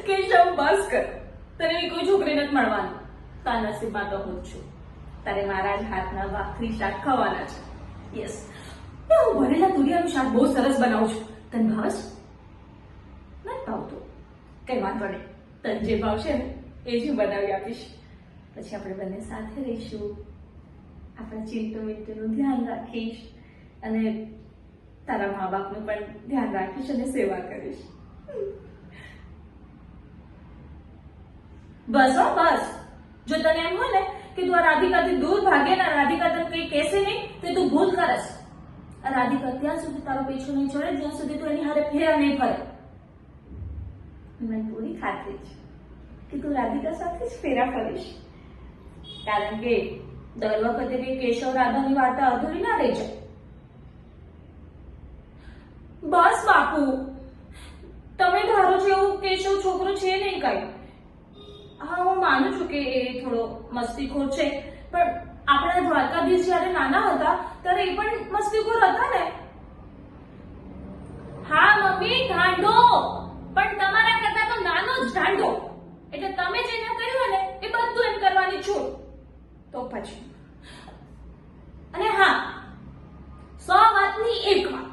કેશવ બસ કર, તને એવી કોઈ છોકરી નથી મળવાની. તારા નસીબમાં તો હું જ છું. તારે મારા જ હાથના ભાખરી શાક ખાવાના છે. યસ, હું ભરેલા તુરિયાનું શાક બહુ સરસ બનાવું છું. તને ભાવે છે? નથી ભાવતું? કઈ વાંધો નહીં, તને જે ભાવશે ને એ જ હું બનાવી આપીશ. પછી આપણે બંને સાથે રહીશું. આપણા ચિંટુ મિત્તુનું ધ્યાન રાખીશ અને તારા મા બાપનું પણ ધ્યાન રાખીશ અને સેવા કરીશ. બસ હો બસ. જો તને એમ હોય ને કે તું આ રાધિકાથી દૂર ભાગે ને રાધિકા તને કઈ કહેશે નહીં તો તું ભૂલ કરસ. આ રાધિકા ત્યાં સુધી તારો પીછો નહીં છોડે જ્યાં સુધી તું એની હારે ફેરા નહીં ફરે. મને પૂરી ખાતરી છે કે તું રાધિકા સાથે જ ફેરા ફરીશ, કારણ કે દર વખતે કે કેશવ રાધાની વાર્તા અધૂરી ના રહી જાય. બસ બાપુ, તમે ધારો છો એવું કેશવ છોકરો છે નહીં કઈ. હા, હું માનું છું કે એ થોડો મસ્તીખોર છે, પણ આપણા દ્વારકાધીશ જયારે નાના હતા ત્યારે એ પણ મસ્તીખોર હતા ને. હા મમ્મી, ઢાંઢો, પણ તમારા કરતા તો નાનો જ ઢાંઢો. એટલે તમે જેને કર્યું ને એ બધું એમ કરવાની છૂટ. તો પછી અને હા, 100 વાતની એક વાત,